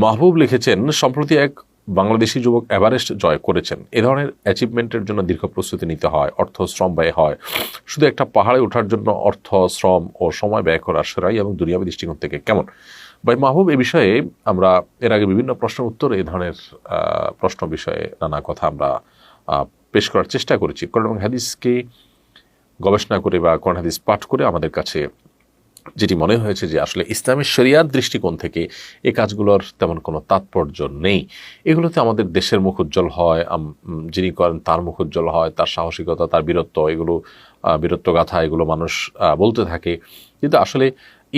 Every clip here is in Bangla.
মাহবুব লিখেছেন, সম্প্রতি এক বাংলাদেশি যুবক এভারেস্ট জয় করেছেন। এ ধরনের অ্যাচিভমেন্টের জন্য দীর্ঘ প্রস্তুতি নিতে হয়, অর্থ শ্রম ব্যয় হয়। শুধু একটা পাহাড়ে ওঠার জন্য অর্থ শ্রম ও সময় ব্যয় করা সেরাই এবং দুনিয়াবী দৃষ্টিকোণ থেকে কেমন? ভাই মাহবুব, এ বিষয়ে আমরা এর আগে বিভিন্ন প্রশ্নের উত্তর এই ধরনের প্রশ্ন বিষয়ে নানা কথা আমরা পেশ করার চেষ্টা করেছি। কোরআন এবং হাদিসকে গবেষণা করে বা কোরআন হাদিস পাঠ করে আমাদের কাছে যেটি মনে হয়েছে যে আসলে ইসলামের শরিয়ার দৃষ্টিকোণ থেকে এই কাজগুলোর তেমন কোনো তাৎপর্য নেই। এগুলোতে আমাদের দেশের মুখ উজ্জ্বল হয়, যিনি করেন তার মুখ উজ্জ্বল হয়, তার সাহসিকতা, তার বীরত্ব, এগুলো বীরত্বগাথা এগুলো মানুষ বলতে থাকে। কিন্তু আসলে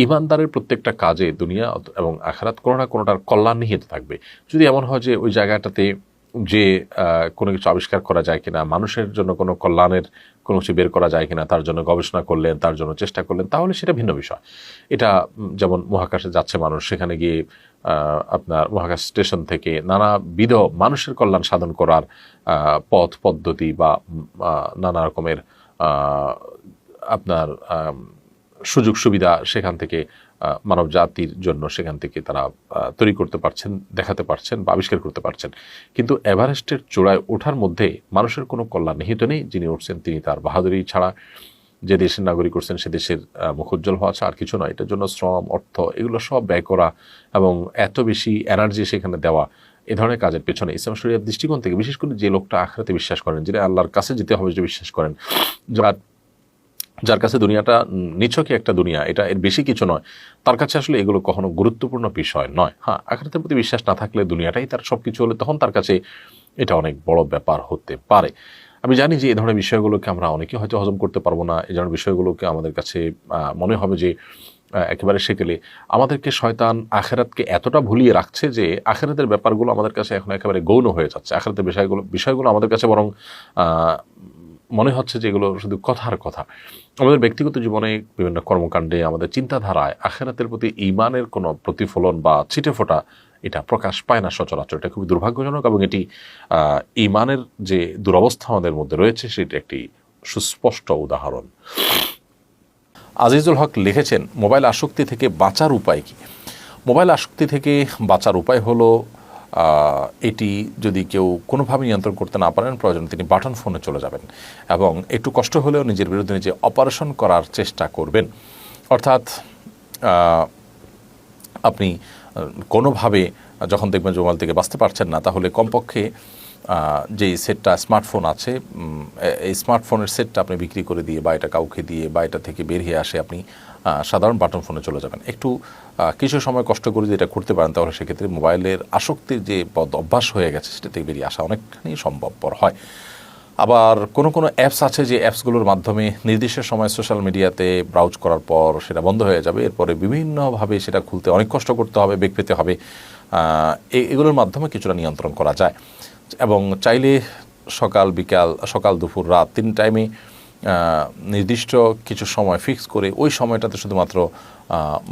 ইমানদারের প্রত্যেকটা কাজে দুনিয়া এবং আখিরাত কোনো না কোনোটার কল্যাণ নিহিত থাকবে। যদি এমন হয় যে ওই জায়গাটাতে যে কোনো কিছু আবিষ্কার করা যায় কিনা, মানুষের জন্য কোনো কল্যাণের কোনো কিছু বের করা যায় কিনা, তার জন্য গবেষণা করলেন, তার জন্য চেষ্টা করলেন, তাহলে সেটা ভিন্ন বিষয়। এটা যেমন মহাকাশে যাচ্ছে মানুষ, সেখানে গিয়ে আপনার মহাকাশ স্টেশন থেকে নানাবিধ মানুষের কল্যাণ সাধন করার পথ পদ্ধতি বা নানা রকমের আপনার সুযোগ সুবিধা সেখান থেকে মানব জাতির জন্য সেখান থেকে তারা তৈরি করতে পারছেন, দেখাতে পারছেন বা আবিষ্কার করতে পারছেন। কিন্তু এভারেস্টের চূড়ায় ওঠার মধ্যে মানুষের কোনো কল্যাণ নিহিত নেই। যিনি উঠছেন তিনি তার বাহাদুরি ছাড়া, যে দেশের নাগরিক করছেন সে দেশের মুখ উজ্জ্বল হওয়া ছাড়া আর কিছু নয়। এটার জন্য শ্রম, অর্থ এগুলো সব ব্যয় করা এবং এত বেশি এনার্জি সেখানে দেওয়া, এ ধরনের কাজের পেছনে ইসলাম শরিয়ার দৃষ্টিকোণ থেকে, বিশেষ করে যে লোকটা আখিরাতে বিশ্বাস করেন, যিনি আল্লাহর কাছে যেতে হবে যে বিশ্বাস করেন, যার কাছে দুনিয়াটা নিছকই একটা দুনিয়া, এটা এর বেশি কিছু নয়, তার কাছে আসলে এগুলো কখনো গুরুত্বপূর্ণ বিষয় নয়। হ্যাঁ, আখিরাতের প্রতি বিশ্বাস না থাকলে, দুনিয়াটাই তার সব কিছু হলে, তখন তার কাছে এটা অনেক বড় ব্যাপার হতে পারে। আমি জানি যে এই ধরনের বিষয়গুলোকে আমরা অনেকে হয়তো হজম করতে পারবো না। এই ধরনের বিষয়গুলোকে আমাদের কাছে মনে হবে যে একেবারে সেকেলে আমাদেরকে শয়তান আখিরাতকে এতটা ভুলিয়ে রাখছে যে আখিরাতের ব্যাপারগুলো আমাদের কাছে এখন একেবারে গৌণ হয়ে যাচ্ছে। আখিরাতের বিষয়গুলো আমাদের কাছে বরং মনে হচ্ছে যে এগুলো শুধু কথার কথা। আমাদের ব্যক্তিগত জীবনে, বিভিন্ন কর্মকাণ্ডে, আমাদের চিন্তাধারায় আখিরাতের প্রতি ঈমানের কোনো প্রতিফলন বা ছিটেফোঁটা এটা প্রকাশ পায় না সচরাচর। এটা খুবই দুর্ভাগ্যজনক এবং এটি ঈমানের যে দুরবস্থা আমাদের মধ্যে রয়েছে সেটি একটি সুস্পষ্ট উদাহরণ। আজিজুল হক লিখেছেন, মোবাইল আসক্তি থেকে বাঁচার উপায় কি? মোবাইল আসক্তি থেকে বাঁচার উপায় হলো, এটি যদি কেউ কোনোভাবে নিয়ন্ত্রণ করতে না পারেন, প্রয়োজন তিনি বাটন ফোনে চলে যাবেন এবং একটু কষ্ট হলেও নিজের বিরুদ্ধে নিজে অপারেশন করার চেষ্টা করবেন। অর্থাৎ আপনি কোনোভাবে যখন দেখবেন যে মোবাইল থেকে বাঁচতে পারছেন না, তাহলে কমপক্ষে যেই সেটটা স্মার্টফোন আছে, এই স্মার্টফোনের সেটটা আপনি বিক্রি করে দিয়ে বা এটা কাউকে দিয়ে বা এটা থেকে বের হয়ে আসে আপনি সাধারণ বাটন ফোনে চলে যাবেন। একটু কিছু সময় কষ্ট করে যদি এটা করতে পারেন, তাহলে সেক্ষেত্রে মোবাইলের আসক্তির যে বদ অভ্যাস হয়ে গেছে সেটা থেকে বেরিয়ে আসা অনেকখানি সম্ভবপর হয়। আবার কোনো অ্যাপস আছে যে অ্যাপসগুলোর মাধ্যমে নির্দিষ্ট সময় সোশ্যাল মিডিয়াতে ব্রাউজ করার পর সেটা বন্ধ হয়ে যাবে, এরপরে বিভিন্নভাবে সেটা খুলতে অনেক কষ্ট করতে হবে, বেগ পেতে হবে। এগুলোর মাধ্যমে কিছুটা নিয়ন্ত্রণ করা যায় এবং চাইলে সকাল বিকাল, সকাল দুপুর রাত 3 টাইমে নির্দিষ্ট কিছু সময় ফিক্স করে ওই সময়টাতে শুধুমাত্র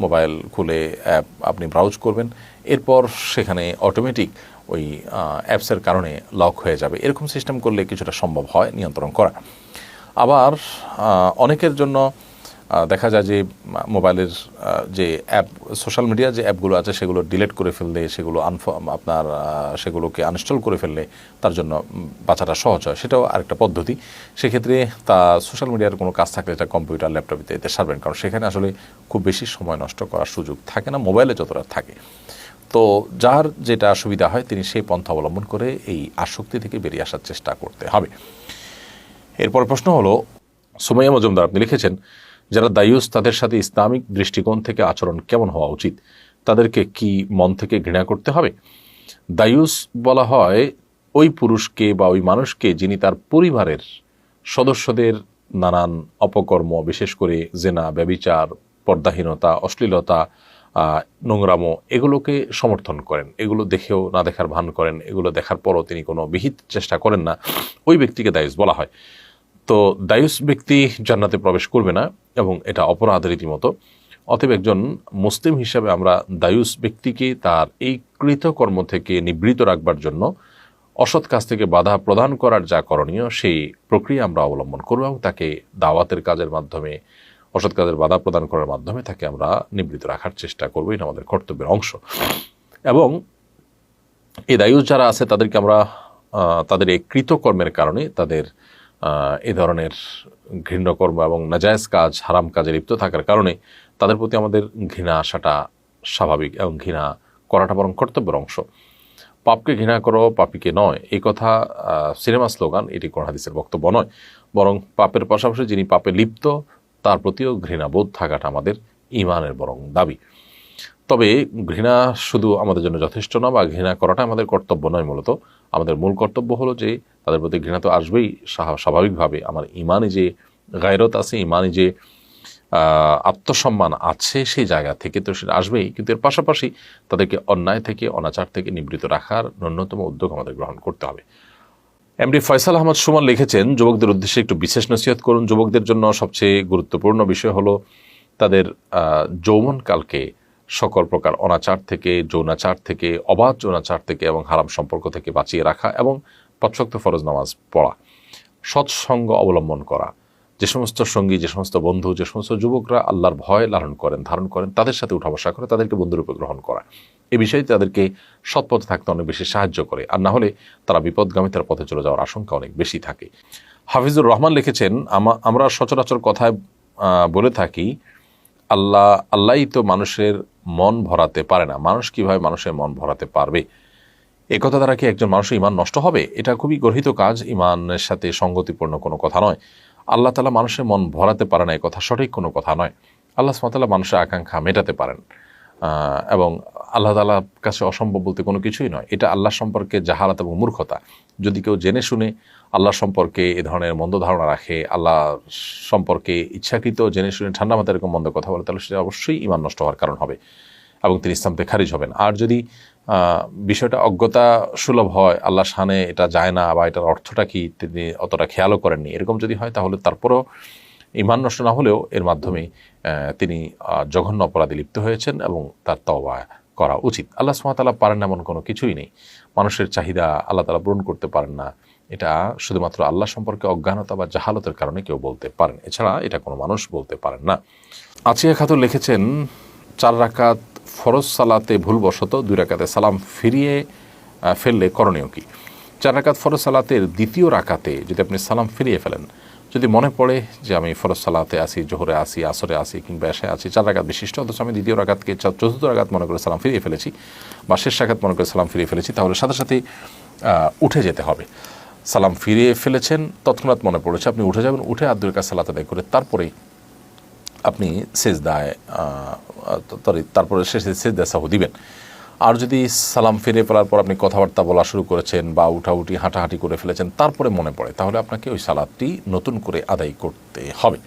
মোবাইল খুলে অ্যাপ আপনি ব্রাউজ করবেন, এরপর সেখানে অটোমেটিক ওই অ্যাপসের কারণে লক হয়ে যাবে। এরকম সিস্টেম করলে কিছুটা সম্ভব হয় নিয়ন্ত্রণ করা। আবার অনেকের জন্য দেখা যায় যে মোবাইলের যে অ্যাপ, সোশ্যাল মিডিয়া যে অ্যাপগুলো আছে সেগুলো ডিলিট করে ফেললে, সেগুলো সেগুলোকে আনইনস্টল করে ফেললে তার জন্য বাঁচাটা সহজ হয়। সেটাও আরেকটা পদ্ধতি। সেক্ষেত্রে তা সোশ্যাল মিডিয়ার কোনো কাজ থাকলে এটা কম্পিউটার, ল্যাপটপে এতে সারবেন, কারণ সেখানে আসলে খুব বেশি সময় নষ্ট করার সুযোগ থাকে না, মোবাইলে যতটা থাকে। তো যার যেটা সুবিধা হয় তিনি সেই পন্থা অবলম্বন করে এই আসক্তি থেকে বেরিয়ে আসার চেষ্টা করতে হবে। এরপর প্রশ্ন হলো, সুমাইয়া মজুমদার আপনি লিখেছেন, যারা দায়ুস তাদের সাথে ইসলামিক দৃষ্টিকোণ থেকে আচরণ কেমন হওয়া উচিত? তাদেরকে কি মন থেকে ঘৃণা করতে হবে? দায়ুস বলা হয় ওই পুরুষকে বা ওই মানুষকে যিনি তার পরিবারের সদস্যদের নানান অপকর্ম, বিশেষ করে জেনা, ব্যভিচার, পর্দাহীনতা, অশ্লীলতা, নোংরামো এগুলোকে সমর্থন করেন, এগুলো দেখেও না দেখার ভান করেন, এগুলো দেখার পরও তিনি কোনো বিহিত চেষ্টা করেন না, ওই ব্যক্তিকে দায়ুস বলা হয়। তো দায়ুস ব্যক্তি জান্নাতে প্রবেশ করবে না এবং এটা অপরাধ রীতিমতো। অতএব একজন মুসলিম হিসাবে আমরা দায়ুস ব্যক্তিকে তার এই কৃতকর্ম থেকে নিবৃত রাখবার জন্য অসৎ কাজ থেকে বাধা প্রদান করার যা করণীয় সেই প্রক্রিয়া আমরা অবলম্বন করব এবং তাকে দাওয়াতের কাজের মাধ্যমে, অসৎ কাজের বাধা প্রদান করার মাধ্যমে তাকে আমরা নিবৃত রাখার চেষ্টা করবো। এটা আমাদের কর্তব্যের অংশ। এবং এই দায়ুস যারা আছে তাদেরকে আমরা তাদের এই কৃতকর্মের কারণে তাদের এই ধরনের ঘৃণ্যকর্ম এবং নাজায়েজ কাজ হারাম কাজে লিপ্ত থাকার কারণে তাদের প্রতি আমাদের ঘৃণা আসাটা স্বাভাবিক এবং ঘৃণা করাটা বরং কর্তব্যের অংশ। পাপকে ঘৃণা করো পাপীকে নয়, এই কথা সিনেমা স্লোগান, এটি কোন হাদিসের বক্তব্য নয়, বরং পাপের পাশাপাশি যিনি পাপে লিপ্ত তার প্রতিও ঘৃণাবোধ থাকাটা আমাদের ঈমানের বরং দাবি। তবে ঘৃণা শুধু আমাদের জন্য যথেষ্ট না, বা ঘৃণা করাটা আমাদের কর্তব্য নয়। মূলত আমাদের মূল কর্তব্য হলো যে তাদের প্রতি ঘৃণা তো আসবেই স্বাভাবিকভাবে। আমার ইমানে যে গায়রত আছে, ইমানে যে আত্মসম্মান আছে, সেই জায়গা থেকে তো সেটা আসবেই, কিন্তু এর পাশাপাশি তাদেরকে অন্যায় থেকে অনাচার থেকে নিবৃত্ত রাখার ন্যূনতম উদ্যোগ আমাদের গ্রহণ করতে হবে। এমডি ফয়সাল আহমদ সুমন লিখেছেন, যুবকদের উদ্দেশ্যে একটু বিশেষ নসিহত করুন। যুবকদের জন্য সবচেয়ে গুরুত্বপূর্ণ বিষয় হলো তাদের যৌবনকালকে সকল প্রকার অনাচার থেকে, যৌনাচার থেকে, অবাধ যৌনাচার থেকে এবং হারাম সম্পর্ক থেকে বাঁচিয়ে রাখা এবং ৫ ওয়াক্ত ফরজ নামাজ পড়া, সৎসঙ্গ অবলম্বন করা। যে সমস্ত সঙ্গী, যে সমস্ত বন্ধু, যে সমস্ত যুবকরা আল্লাহর ভয় ধারণ করেন তাদের সাথে উঠা বসা করে তাদেরকে বন্ধুরূপে গ্রহণ করা, এই বিষয়ে তাদেরকে সৎপথে থাকতে অনেক বেশি সাহায্য করে। আর না হলে তারা বিপদগামিতার পথে চলে যাওয়ার আশঙ্কা অনেক বেশি থাকে। হাফিজুর রহমান লিখেছেন, আমরা সচরাচর কথায় বলে থাকি আল্লাহই তো মানুষের মন ভরাতে পারে না, মানুষ কিভাবে মানুষের মন ভরাতে পারবে? এ কথা দ্বারা কি একজন মানুষের ইমান নষ্ট হবে? এটা খুবই গর্হিত কাজ, ইমানের সাথে সঙ্গতিপূর্ণ কোনো কথা নয়। আল্লাহ তাআলা মানুষের মন ভরাতে পারে না, এ কথা সঠিক কোনো কথা নয়। আল্লাহ সুবহানাহু ওয়া তাআলা মানুষের আকাঙ্ক্ষা মেটাতে পারেন, এবং আল্লাহ তাআলার কাছে অসম্ভব বলতে কোনো কিছুই নয়। এটা আল্লাহ সম্পর্কে জাহালাত এবং মূর্খতা। যদি কেউ জেনে শুনে আল্লাহ সম্পর্কে এ ধরনের মন্দ ধারণা রাখে, আল্লাহ সম্পর্কে ইচ্ছাকৃত জেনে শুনে ঠান্ডা মাথায় এরকম মন্দ কথা বলে, তাহলে সেটা অবশ্যই ইমান নষ্ট হওয়ার কারণ হবে এবং তিনি ইসলাম থেকে খারিজ হবেন। আর যদি বিষয়টা অজ্ঞতা সুলভ হয়, আল্লাহ শানে এটা যায় না বা এটার অর্থটা কি তিনি অতটা খেয়ালও করেননি, এরকম যদি হয়, তাহলে তারপরও ইমান নষ্ট না হলেও এর মাধ্যমে তিনি জঘন্য অপরাধে লিপ্ত হয়েছেন এবং তার তওবা করা উচিত। আল্লাহ সুবহানাহু ওয়া তাআলা পারেন এমন কোনো কিছুই নেই। মানুষের চাহিদা আল্লাহ তাআলা পূরণ করতে পারেন না, এটা শুধুমাত্র আল্লাহ সম্পর্কে অজ্ঞানতা বা জাহালতের কারণে কেউ বলতে পারেন, এছাড়া এটা কোনো মানুষ বলতে পারেন না। আচিয়া খাতুন লিখেছেন, 4 রাকাত ফরজ সালাতে ভুলবশত 2 রাকাতে সালাম ফিরিয়ে ফেললে করণীয় কি? 4 রাকাত ফরজ সালাতের দ্বিতীয় রাকাতে যদি আপনি সালাম ফিরিয়ে ফেলেন, যদি মনে পড়ে যে আমি ফরজ সালাতে আসি, জোহরে আসি, আসরে আসি কিংবা এশায় আছি, 4 রাকাত বিশিষ্ট, অথচ আমি দ্বিতীয় রাকাতকে চতুর্থ রাকাত মনে করে সালাম ফিরিয়ে ফেলেছি বা শেষ রাকাত মনে করে সালাম ফিরিয়ে ফেলেছি, তাহলে সাথে সাথে উঠে যেতে হবে। সালাম ফিরিয়ে ফেলেছেন, তৎক্ষণাৎ মনে পড়েছে, আপনি উঠে যাবেন, উঠে আর 2 রাকাত সালাত আদায় করে তারপরেই আপনি সেজদায় তারপরে শেষে সেজদা সাহু দিবেন। আর যদি সালাম ফিরে ফেলার পর আপনি কথাবার্তা বলা শুরু করেছেন বা উঠাউঠি হাঁটাহাঁটি করে ফেলেছেন, তারপরে মনে পড়ে, তাহলে আপনাকে ওই সালাতটি নতুন করে আদায় করতে হবে।